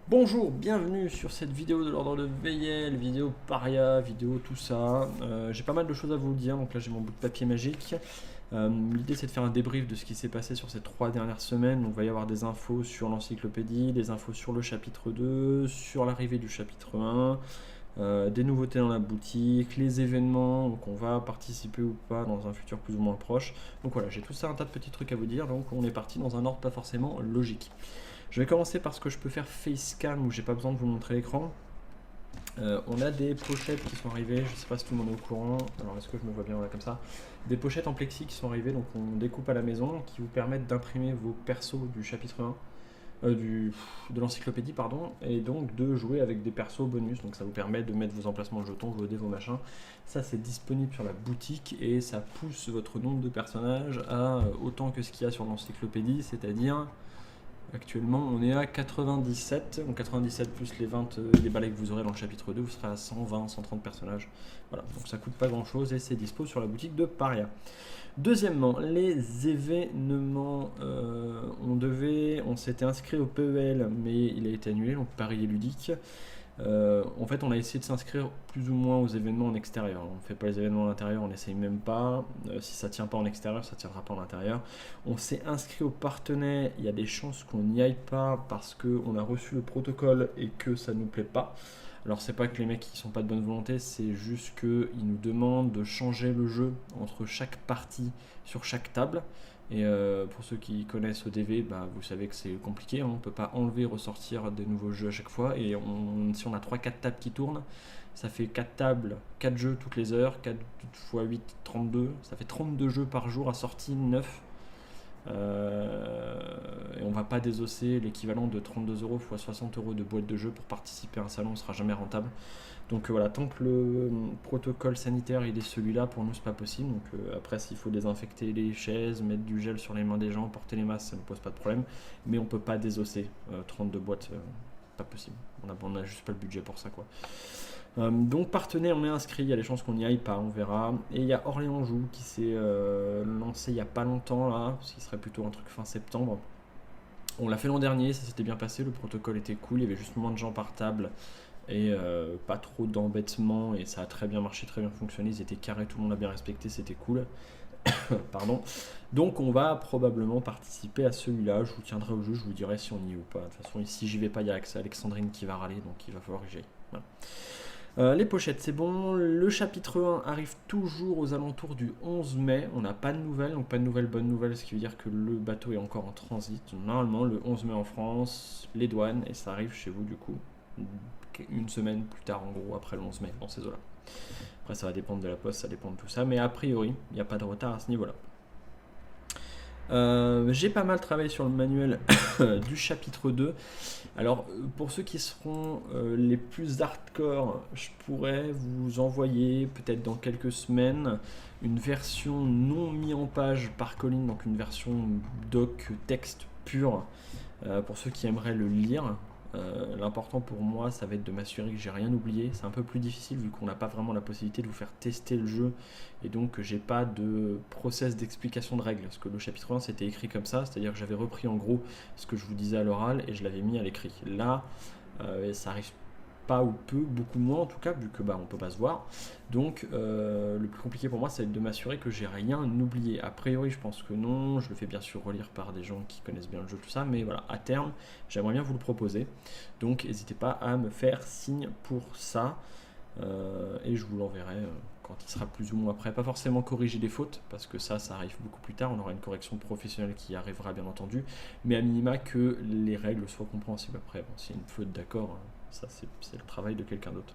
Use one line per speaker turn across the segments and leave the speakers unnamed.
Bonjour, bienvenue sur cette vidéo de l'ordre de VL, vidéo paria, vidéo tout ça. J'ai pas mal de choses à vous dire, donc là j'ai mon bout de papier magique. L'idée c'est de faire un débrief de ce qui s'est passé sur ces 3 dernières semaines. Donc il va y avoir des infos sur l'encyclopédie, des infos sur le chapitre 2, sur l'arrivée du chapitre 1, des nouveautés dans la boutique, les événements, donc on va participer ou pas dans un futur plus ou moins proche. Donc voilà, j'ai tout ça, un tas de petits trucs à vous dire, donc on est parti dans un ordre pas forcément logique. Je vais commencer par ce que je peux faire facecam où j'ai pas besoin de vous montrer l'écran. On a des pochettes qui sont arrivées, je sais pas si tout le monde est au courant, alors est-ce que je me vois bien là comme ça. Des pochettes en plexi qui sont arrivées, donc on découpe à la maison, qui vous permettent d'imprimer vos persos du chapitre 1, de l'encyclopédie pardon, et donc de jouer avec des persos bonus, donc ça vous permet de mettre vos emplacements de jetons, vos dés, vos machins. Ça c'est disponible sur la boutique et ça pousse votre nombre de personnages à autant que ce qu'il y a sur l'encyclopédie, c'est-à-dire actuellement, on est à 97, donc 97 plus les 20 des balais que vous aurez dans le chapitre 2, vous serez à 120, 130 personnages. Voilà, donc ça coûte pas grand chose et c'est dispo sur la boutique de Paria. Deuxièmement, les événements, on s'était inscrit au PEL, mais il a été annulé, donc Paris est ludique. En fait, on a essayé de s'inscrire plus ou moins aux événements en extérieur. On ne fait pas les événements en intérieur, on n'essaye même pas. Si ça ne tient pas en extérieur, ça ne tiendra pas en intérieur. On s'est inscrit au partenaire. Il y a des chances qu'on n'y aille pas parce qu'on a reçu le protocole et que ça ne nous plaît pas. Alors, c'est pas que les mecs qui sont pas de bonne volonté, c'est juste qu'ils nous demandent de changer le jeu entre chaque partie sur chaque table. Et pour ceux qui connaissent ODV, bah, vous savez que c'est compliqué, hein. On ne peut pas enlever, ressortir des nouveaux jeux à chaque fois. Et si on a 3-4 tables qui tournent, ça fait 4 tables, 4 jeux toutes les heures, 4 x 8, 32. Ça fait 32 jeux par jour assortis, 9. Et on va pas désosser l'équivalent de 32 euros x 60 euros de boîte de jeu pour participer à un salon, on sera jamais rentable. Donc voilà, tant que le protocole sanitaire il est celui-là, pour nous c'est pas possible. Donc après, s'il faut désinfecter les chaises, mettre du gel sur les mains des gens, porter les masques, ça ne pose pas de problème. Mais on peut pas désosser 32 boîtes, pas possible. On a juste pas le budget pour ça quoi. Donc partenaire, on est inscrit, il y a des chances qu'on n'y aille pas, on verra. Et il y a Orléans Joue qui s'est lancé il y a pas longtemps là, ce qui serait plutôt un truc fin septembre. On l'a fait l'an dernier, ça s'était bien passé, le protocole était cool, il y avait juste moins de gens par table et pas trop d'embêtements et ça a très bien marché, très bien fonctionné, ils étaient carrés, tout le monde a bien respecté, c'était cool. Pardon. Donc on va probablement participer à celui-là, je vous tiendrai au jeu, je vous dirai si on y est ou pas. De toute façon, si j'y vais pas, il y a Alexandrine qui va râler, donc il va falloir que j'y aille. Voilà. Les pochettes, c'est bon. Le chapitre 1 arrive toujours aux alentours du 11 mai. On n'a pas de nouvelles, donc pas de nouvelles, bonnes nouvelles, ce qui veut dire que le bateau est encore en transit. Normalement, le 11 mai en France, les douanes, et ça arrive chez vous du coup, une semaine plus tard en gros, après le 11 mai, dans ces eaux-là. Après, ça va dépendre de la poste, ça dépend de tout ça, mais a priori, il n'y a pas de retard à ce niveau-là. J'ai pas mal travaillé sur le manuel du chapitre 2. Alors, pour ceux qui seront les plus hardcore, je pourrais vous envoyer peut-être dans quelques semaines une version non mis en page par Colline, donc une version doc texte pur pour ceux qui aimeraient le lire. L'important pour moi, ça va être de m'assurer que j'ai rien oublié. C'est un peu plus difficile vu qu'on n'a pas vraiment la possibilité de vous faire tester le jeu et donc que j'ai pas de process d'explication de règles. Parce que le chapitre 1 c'était écrit comme ça, c'est-à-dire que j'avais repris en gros ce que je vous disais à l'oral et je l'avais mis à l'écrit. Là, ça arrive pas ou peu, beaucoup moins en tout cas, vu que bah, on peut pas se voir. Donc le plus compliqué pour moi, c'est de m'assurer que j'ai rien oublié. A priori, je pense que non. Je le fais bien sûr relire par des gens qui connaissent bien le jeu, tout ça. Mais voilà, à terme, j'aimerais bien vous le proposer. Donc n'hésitez pas à me faire signe pour ça. Et je vous l'enverrai quand il sera plus ou moins prêt. Pas forcément corriger des fautes, parce que ça arrive beaucoup plus tard. On aura une correction professionnelle qui arrivera bien entendu. Mais à minima que les règles soient compréhensibles après. Bon, s'il y a une faute, d'accord, ça c'est le travail de quelqu'un d'autre.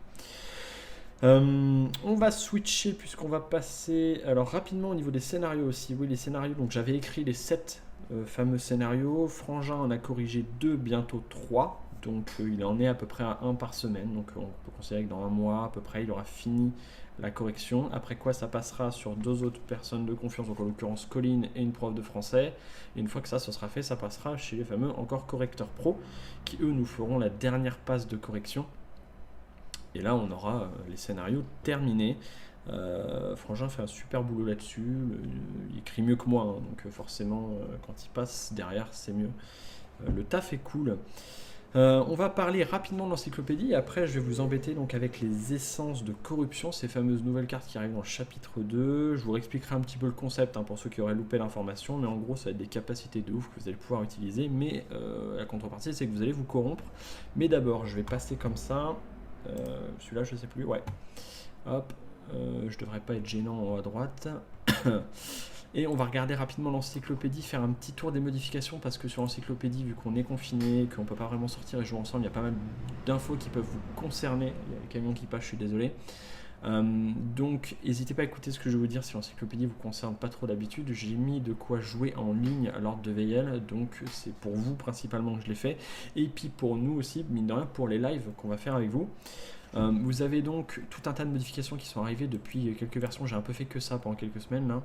On va switcher puisqu'on va passer alors rapidement au niveau des scénarios aussi. Oui, les scénarios, donc j'avais écrit les 7 fameux scénarios. Frangin en a corrigé 2, bientôt 3. Donc il en est à peu près à 1 par semaine. Donc on peut considérer que dans un mois à peu près, il aura fini la correction. Après quoi, ça passera sur 2 autres personnes de confiance, donc en l'occurrence Colline et une prof de français. Et une fois que ça sera fait, ça passera chez les fameux encore correcteurs pro qui eux nous feront la dernière passe de correction. Et là, on aura les scénarios terminés. Frangin fait un super boulot là-dessus. Il écrit mieux que moi, hein, donc forcément, quand il passe derrière, c'est mieux. Le taf est cool. On va parler rapidement de l'encyclopédie et après je vais vous embêter donc avec les essences de corruption, ces fameuses nouvelles cartes qui arrivent dans le chapitre 2. Je vous réexpliquerai un petit peu le concept pour ceux qui auraient loupé l'information, mais en gros ça va être des capacités de ouf que vous allez pouvoir utiliser, mais la contrepartie c'est que vous allez vous corrompre. Mais d'abord je vais passer comme ça, celui-là je sais plus, ouais, hop, je devrais pas être gênant en haut à droite. Et on va regarder rapidement l'encyclopédie, faire un petit tour des modifications parce que sur l'encyclopédie, vu qu'on est confiné, qu'on ne peut pas vraiment sortir et jouer ensemble, il y a pas mal d'infos qui peuvent vous concerner. Il y a le camion qui passe, je suis désolé. Donc n'hésitez pas à écouter ce que je vais vous dire si l'encyclopédie vous concerne pas trop d'habitude. J'ai mis de quoi jouer en ligne à l'ordre de VL, donc c'est pour vous principalement que je l'ai fait. Et puis pour nous aussi, mine de rien, pour les lives qu'on va faire avec vous. Vous avez donc tout un tas de modifications qui sont arrivées depuis quelques versions. J'ai un peu fait que ça pendant quelques semaines là.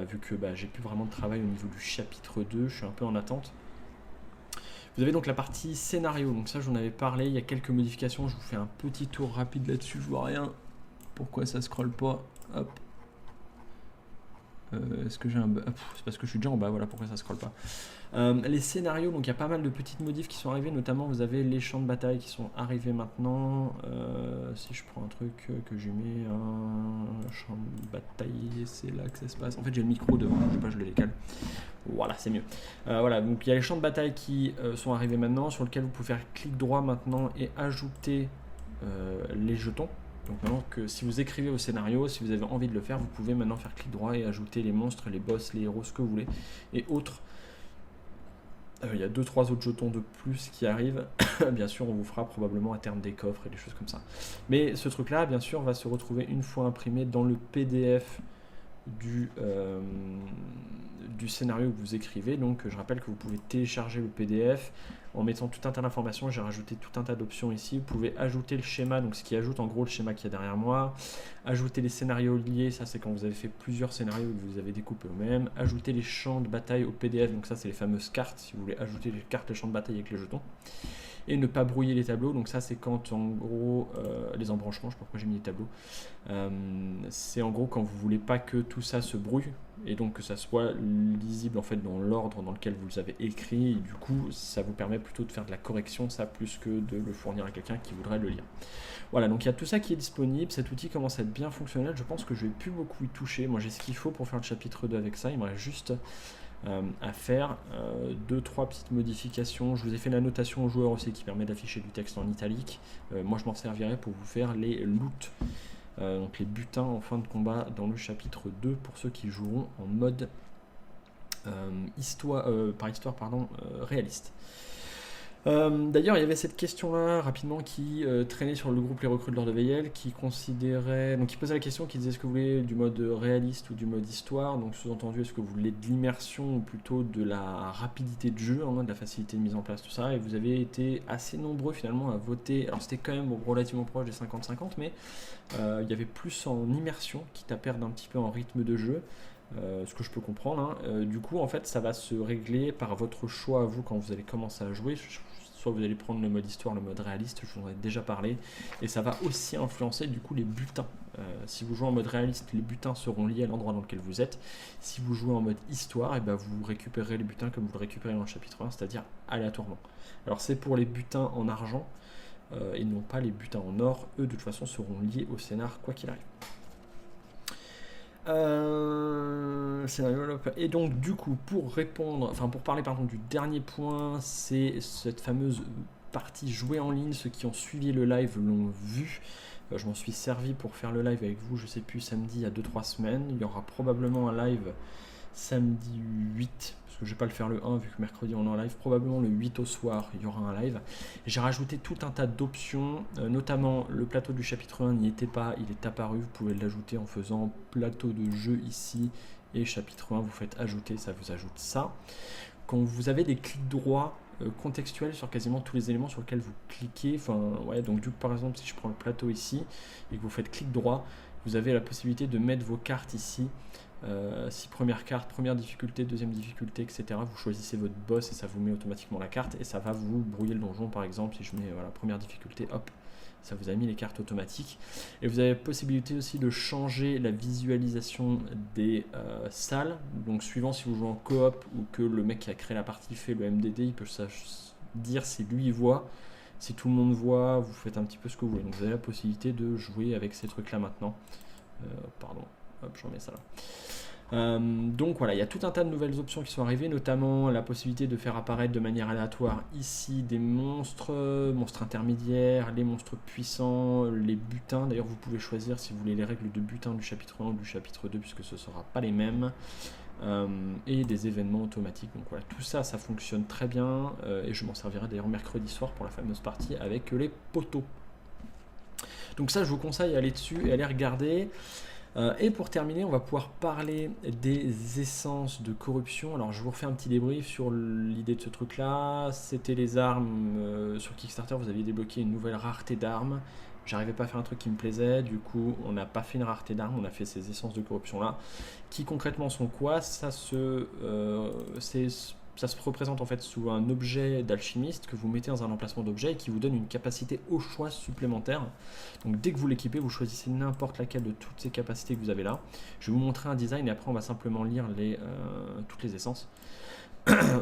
Vu que j'ai plus vraiment de travail au niveau du chapitre 2, je suis un peu en attente. Vous avez donc la partie scénario, donc ça j'en avais parlé, il y a quelques modifications, je vous fais un petit tour rapide là-dessus, je vois rien. Pourquoi ça scrolle pas? Hop. Est-ce que j'ai un... c'est parce que je suis déjà en bas, voilà pourquoi ça scrolle pas. Les scénarios, donc il y a pas mal de petites modifs qui sont arrivées, notamment vous avez les champs de bataille qui sont arrivés maintenant. Si je prends un truc que j'ai mis, un champ de bataille, c'est là que ça se passe. En fait j'ai le micro devant, je sais pas, je le décale. Voilà, c'est mieux. Voilà, donc il y a les champs de bataille qui sont arrivés maintenant, sur lesquels vous pouvez faire clic droit maintenant et ajouter les jetons. Donc maintenant que si vous écrivez au scénario, si vous avez envie de le faire, vous pouvez maintenant faire clic droit et ajouter les monstres, les boss, les héros, ce que vous voulez. Et autres, il y a 2-3 autres jetons de plus qui arrivent. Bien sûr, on vous fera probablement à terme des coffres et des choses comme ça. Mais ce truc-là, bien sûr, va se retrouver une fois imprimé dans le PDF du scénario que vous écrivez. Donc je rappelle que vous pouvez télécharger le PDF en mettant tout un tas d'informations. J'ai rajouté tout un tas d'options ici. Vous pouvez ajouter le schéma, donc ce qui ajoute en gros le schéma qu'il y a derrière moi. Ajouter les scénarios liés, ça c'est quand vous avez fait plusieurs scénarios que vous avez découpés eux-mêmes. Ajouter les champs de bataille au PDF, donc ça c'est les fameuses cartes, si vous voulez ajouter les cartes, les champs de bataille avec les jetons. Et ne pas brouiller les tableaux, donc ça c'est quand en gros les embranchements, je sais pas pourquoi j'ai mis les tableaux, c'est en gros quand vous voulez pas que tout ça se brouille et donc que ça soit lisible en fait dans l'ordre dans lequel vous avez écrit, et du coup ça vous permet plutôt de faire de la correction, ça, plus que de le fournir à quelqu'un qui voudrait le lire. Voilà, donc il y a tout ça qui est disponible, cet outil commence à être bien fonctionnel, je pense que je vais plus beaucoup y toucher, moi j'ai ce qu'il faut pour faire le chapitre 2 avec ça, il me reste juste à faire 2-3 petites modifications. Je vous ai fait la notation aux joueurs aussi qui permet d'afficher du texte en italique. Moi je m'en servirai pour vous faire les loots, donc les butins en fin de combat dans le chapitre 2 pour ceux qui joueront en mode réaliste. D'ailleurs, il y avait cette question-là rapidement qui traînait sur le groupe Les Recrues de l'Ordre de Veillel, qui considérait, donc qui posait la question, qui disait est-ce que vous voulez du mode réaliste ou du mode histoire, donc sous-entendu est-ce que vous voulez de l'immersion ou plutôt de la rapidité de jeu, de la facilité de mise en place, tout ça, et vous avez été assez nombreux finalement à voter. Alors c'était quand même relativement proche des 50-50, mais il y avait plus en immersion, quitte à perdre un petit peu en rythme de jeu. Ce que je peux comprendre. Du coup, en fait, ça va se régler par votre choix à vous quand vous allez commencer à jouer. Soit vous allez prendre le mode histoire, le mode réaliste, je vous en ai déjà parlé, et ça va aussi influencer du coup les butins. Si vous jouez en mode réaliste, les butins seront liés à l'endroit dans lequel vous êtes. Si vous jouez en mode histoire, et vous récupérerez les butins comme vous le récupérez dans le chapitre 1, c'est-à-dire aléatoirement. Alors c'est pour les butins en argent, et non pas les butins en or. Eux de toute façon seront liés au scénar quoi qu'il arrive. Et donc du coup pour parler du dernier point, c'est cette fameuse partie jouer en ligne. Ceux qui ont suivi le live l'ont vu. Je m'en suis servi pour faire le live avec vous, je sais plus, samedi il y a 2-3 semaines. Il y aura probablement un live samedi 8, parce que je vais pas le faire le 1 vu que mercredi on est en live, probablement le 8 au soir il y aura un live. J'ai rajouté tout un tas d'options, notamment le plateau du chapitre 1 n'y était pas, il est apparu, vous pouvez l'ajouter en faisant plateau de jeu ici et chapitre 1, vous faites ajouter, ça vous ajoute ça. Quand vous avez des clics droits contextuels sur quasiment tous les éléments sur lesquels vous cliquez, donc du coup par exemple si je prends le plateau ici et que vous faites clic droit, vous avez la possibilité de mettre vos cartes ici. Si première carte, première difficulté, deuxième difficulté, etc. Vous choisissez votre boss et ça vous met automatiquement la carte et ça va vous brouiller le donjon par exemple. Si je mets première difficulté, hop, ça vous a mis les cartes automatiques. Et vous avez la possibilité aussi de changer la visualisation des salles. Donc suivant si vous jouez en coop ou que le mec qui a créé la partie fait le MDD, il peut dire si lui il voit. Si tout le monde voit, vous faites un petit peu ce que vous voulez. Donc vous avez la possibilité de jouer avec ces trucs là maintenant. Pardon, hop, je remets ça là. Donc voilà, il y a tout un tas de nouvelles options qui sont arrivées, notamment la possibilité de faire apparaître de manière aléatoire ici des monstres, monstres intermédiaires, les monstres puissants, les butins. D'ailleurs vous pouvez choisir si vous voulez les règles de butin du chapitre 1 ou du chapitre 2 puisque ce ne sera pas les mêmes. Et des événements automatiques. Donc voilà, tout ça, ça fonctionne très bien et je m'en servirai d'ailleurs mercredi soir pour la fameuse partie avec les poteaux. Donc ça, je vous conseille d'aller dessus et aller regarder. Et pour terminer, on va pouvoir parler des essences de corruption. Alors je vous refais un petit débrief sur l'idée de ce truc là. C'était les armes, sur Kickstarter vous aviez débloqué une nouvelle rareté d'armes. J'arrivais pas à faire un truc qui me plaisait, du coup on n'a pas fait une rareté d'armes, on a fait ces essences de corruption là, qui concrètement sont quoi? Ça se représente en fait sous un objet d'alchimiste que vous mettez dans un emplacement d'objet et qui vous donne une capacité au choix supplémentaire. Donc dès que vous l'équipez, vous choisissez n'importe laquelle de toutes ces capacités que vous avez là. Je vais vous montrer un design et après on va simplement lire toutes les essences.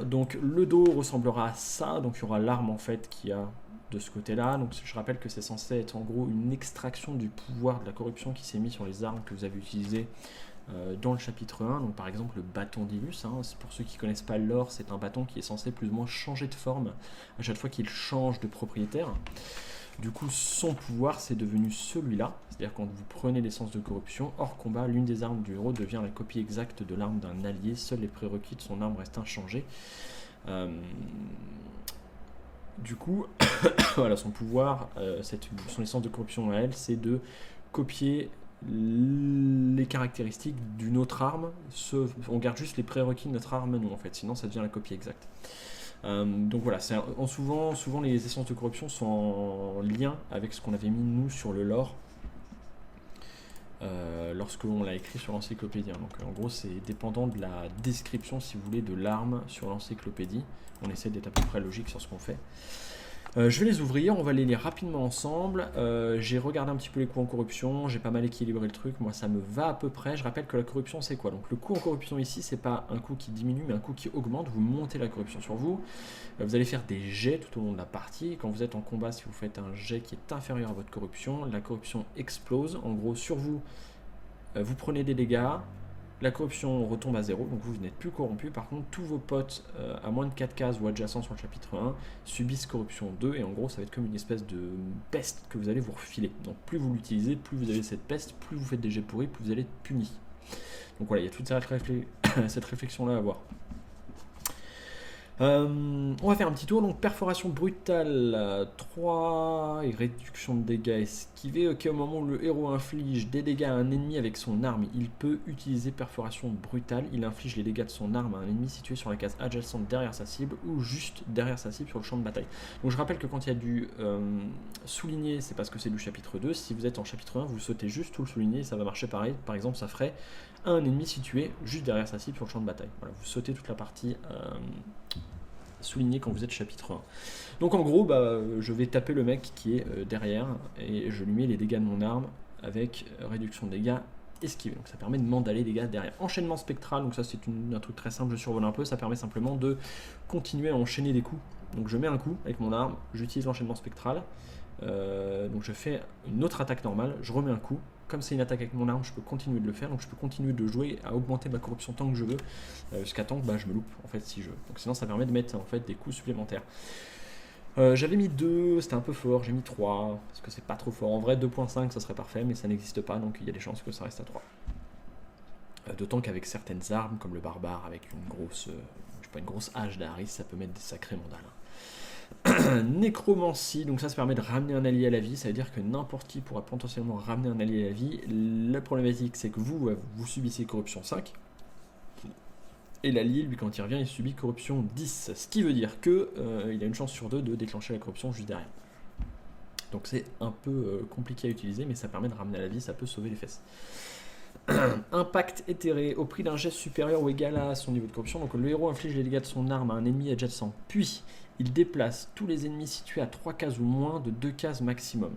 Donc le dos ressemblera à ça, donc il y aura l'arme en fait qui a de ce côté là, donc je rappelle que c'est censé être en gros une extraction du pouvoir de la corruption qui s'est mis sur les armes que vous avez utilisées dans le chapitre 1, donc par exemple le bâton d'Ilus, hein, pour ceux qui ne connaissent pas l'or, c'est un bâton qui est censé plus ou moins changer de forme à chaque fois qu'il change de propriétaire. Du coup son pouvoir c'est devenu celui-là, c'est-à-dire quand vous prenez l'essence de corruption, hors combat, l'une des armes du héros devient la copie exacte de l'arme d'un allié, seuls les prérequis de son arme restent inchangés. Du coup, voilà, son pouvoir, son essence de corruption à elle, c'est de copier les caractéristiques d'une autre arme. On garde juste les prérequis de notre arme, nous, en fait, sinon ça devient la copie exacte. Donc voilà, souvent les essences de corruption sont en lien avec ce qu'on avait mis, nous, sur le lore. Lorsque on l'a écrit sur l'encyclopédie. Donc en gros c'est dépendant de la description si vous voulez de l'arme sur l'encyclopédie. On essaie d'être à peu près logique sur ce qu'on fait. Je vais les ouvrir, on va les lire rapidement ensemble. J'ai regardé un petit peu les coûts en corruption, j'ai pas mal équilibré le truc, moi ça me va à peu près. Je rappelle que la corruption c'est quoi? Donc le coût en corruption ici c'est pas un coût qui diminue mais un coût qui augmente, vous montez la corruption sur vous. Vous allez faire des jets tout au long de la partie. Quand vous êtes en combat, si vous faites un jet qui est inférieur à votre corruption, la corruption explose. En gros sur vous, vous prenez des dégâts, la corruption retombe à 0, donc vous n'êtes plus corrompu. Par contre, tous vos potes à moins de 4 cases ou adjacents sur le chapitre 1 subissent corruption 2, et en gros, ça va être comme une espèce de peste que vous allez vous refiler. Donc plus vous l'utilisez, plus vous avez cette peste, plus vous faites des jets pourris, plus vous allez être puni. Donc voilà, il y a toute cette réflexion-là à avoir. On va faire un petit tour, donc perforation brutale 3 et réduction de dégâts esquivés. Ok, au moment où le héros inflige des dégâts à un ennemi avec son arme, il peut utiliser perforation brutale. Il inflige les dégâts de son arme à un ennemi situé sur la case adjacente derrière sa cible ou juste derrière sa cible sur le champ de bataille. Donc je rappelle que quand il y a du souligné, c'est parce que c'est du chapitre 2. Si vous êtes en chapitre 1, vous sautez juste tout le souligné et ça va marcher pareil. Par exemple, ça ferait un ennemi situé juste derrière sa cible sur le champ de bataille. Voilà, vous sautez toute la partie soulignée quand vous êtes chapitre 1. Donc en gros, je vais taper le mec qui est derrière et je lui mets les dégâts de mon arme avec réduction de dégâts esquivé. Donc ça permet de mandaler les dégâts derrière. Enchaînement spectral, donc ça c'est un truc très simple, je survole un peu, ça permet simplement de continuer à enchaîner des coups. Donc je mets un coup avec mon arme, j'utilise l'enchaînement spectral, donc je fais une autre attaque normale, je remets un coup. Comme c'est une attaque avec mon arme, je peux continuer de le faire, donc je peux continuer de jouer à augmenter ma corruption tant que je veux, jusqu'à temps que je me loupe en fait si je veux. Donc sinon ça permet de mettre en fait des coups supplémentaires. J'avais mis 2, c'était un peu fort, j'ai mis 3, parce que c'est pas trop fort. En vrai 2.5 ça serait parfait, mais ça n'existe pas, donc il y a des chances que ça reste à 3. D'autant qu'avec certaines armes, comme le barbare avec une grosse, une grosse hache d'Aris, ça peut mettre des sacrés mandales. Nécromancie, donc ça permet de ramener un allié à la vie, ça veut dire que n'importe qui pourra potentiellement ramener un allié à la vie. La problématique c'est que vous subissez corruption 5, et l'allié lui quand il revient il subit corruption 10, ce qui veut dire que il a une chance sur 2 de déclencher la corruption juste derrière. Donc c'est un peu compliqué à utiliser, mais ça permet de ramener à la vie, ça peut sauver les fesses. Impact éthéré, au prix d'un geste supérieur ou égal à son niveau de corruption. Donc le héros inflige les dégâts de son arme à un ennemi adjacent, puis il déplace tous les ennemis situés à 3 cases ou moins de 2 cases maximum.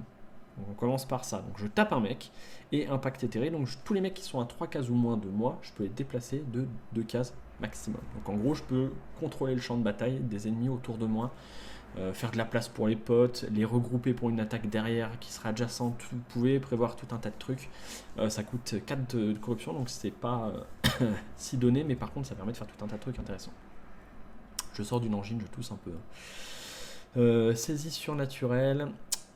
Donc on commence par ça. Donc je tape un mec et impact éthéré. Donc tous les mecs qui sont à 3 cases ou moins de moi, je peux les déplacer de 2 cases maximum. Donc en gros, je peux contrôler le champ de bataille des ennemis autour de moi faire de la place pour les potes, les regrouper pour une attaque derrière qui sera adjacente, vous pouvez prévoir tout un tas de trucs. Ça coûte 4 de corruption, donc c'est pas si donné, mais par contre ça permet de faire tout un tas de trucs intéressants. Je sors d'une engine, je tousse un peu. Saisie surnaturelle.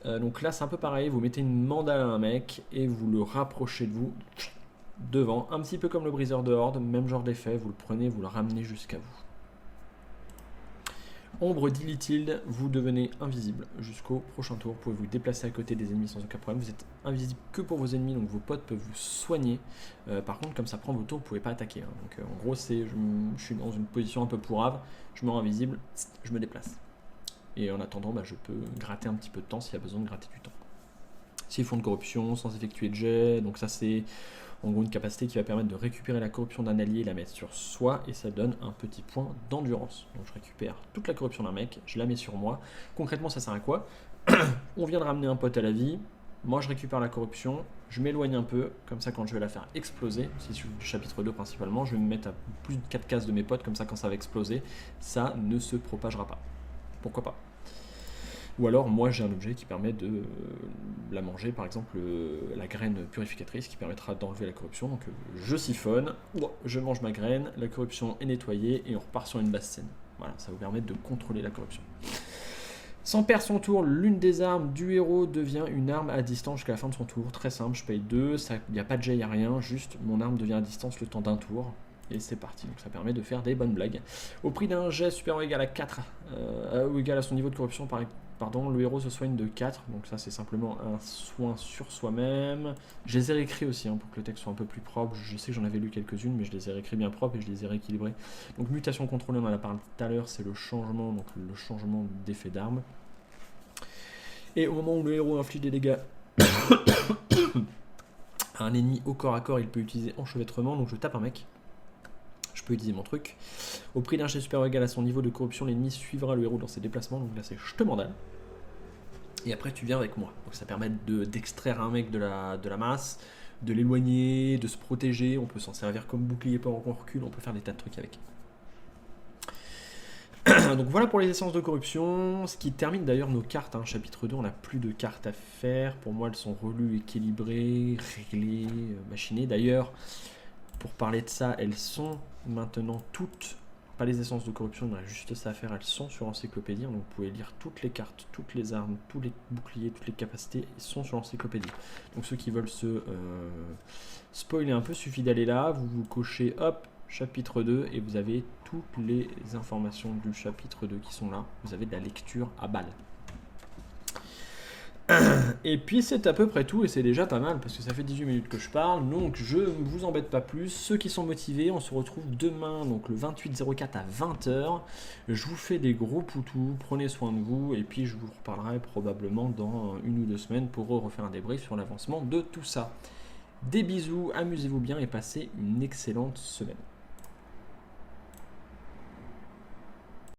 Donc là c'est un peu pareil, vous mettez une mandale à un mec et vous le rapprochez de vous devant, un petit peu comme le briseur de horde, même genre d'effet, vous le prenez, vous le ramenez jusqu'à vous. Ombre d'Illithilde, vous devenez invisible jusqu'au prochain tour. Vous pouvez vous déplacer à côté des ennemis sans aucun problème. Vous êtes invisible que pour vos ennemis, donc vos potes peuvent vous soigner. Par contre, comme ça prend vos tours, vous ne pouvez pas attaquer. Hein. Donc en gros, je suis dans une position un peu pourrave, je me rends invisible, je me déplace. Et en attendant, je peux gratter un petit peu de temps s'il y a besoin de gratter du temps. 6 fonds de corruption sans effectuer de jet, donc ça c'est en gros une capacité qui va permettre de récupérer la corruption d'un allié et la mettre sur soi, et ça donne un petit point d'endurance. Donc je récupère toute la corruption d'un mec, je la mets sur moi. Concrètement ça sert à quoi? On vient de ramener un pote à la vie, moi je récupère la corruption, je m'éloigne un peu, comme ça quand je vais la faire exploser, c'est sur le chapitre 2 principalement, je vais me mettre à plus de 4 cases de mes potes, comme ça quand ça va exploser, ça ne se propagera pas. Pourquoi pas? Ou alors moi j'ai un objet qui permet de la manger, par exemple la graine purificatrice qui permettra d'enlever la corruption. Donc je siphonne, je mange ma graine, la corruption est nettoyée et on repart sur une basse scène. Voilà, ça vous permet de contrôler la corruption. Sans perdre son tour, l'une des armes du héros devient une arme à distance jusqu'à la fin de son tour. Très simple, je paye 2, il n'y a pas de jet, il n'y a rien, juste mon arme devient à distance le temps d'un tour. Et c'est parti, donc ça permet de faire des bonnes blagues. Au prix d'un jet supérieur ou égal à 4, ou égal à son niveau de corruption, le héros se soigne de 4, donc ça c'est simplement un soin sur soi-même. Je les ai réécrits aussi pour que le texte soit un peu plus propre. Je sais que j'en avais lu quelques-unes, mais je les ai réécrits bien propres et je les ai rééquilibrés. Donc mutation contrôlée, on en a parlé tout à l'heure, c'est le changement, donc le changement d'effet d'arme. Et au moment où le héros inflige des dégâts à un ennemi au corps à corps, il peut utiliser enchevêtrement, donc je tape un mec. Je peux utiliser mon truc. Au prix d'un jet supérieur ou égal à son niveau de corruption, l'ennemi suivra le héros dans ses déplacements. Donc là, c'est je te mandale. Et après, tu viens avec moi. Donc ça permet d'extraire un mec de la masse, de l'éloigner, de se protéger. On peut s'en servir comme bouclier pendant qu'on recule. On peut faire des tas de trucs avec. Donc voilà pour les essences de corruption. Ce qui termine d'ailleurs nos cartes. Chapitre 2, on n'a plus de cartes à faire. Pour moi, elles sont relues, équilibrées, réglées, machinées. D'ailleurs, pour parler de ça, elles sont maintenant toutes, pas les essences de corruption, il y a juste ça à faire, elles sont sur l'encyclopédie, donc vous pouvez lire toutes les cartes, toutes les armes, tous les boucliers, toutes les capacités, ils sont sur l'encyclopédie. Donc ceux qui veulent se spoiler un peu, suffit d'aller là, vous cochez, hop, chapitre 2, et vous avez toutes les informations du chapitre 2 qui sont là, vous avez de la lecture à balle. Et puis c'est à peu près tout, et c'est déjà pas mal parce que ça fait 18 minutes que je parle, donc je ne vous embête pas plus. Ceux qui sont motivés, on se retrouve demain, donc le 28/04 à 20h. Je vous fais des gros poutous, prenez soin de vous, et puis je vous reparlerai probablement dans 1 ou 2 semaines pour refaire un débrief sur l'avancement de tout ça. Des bisous, amusez-vous bien et passez une excellente semaine.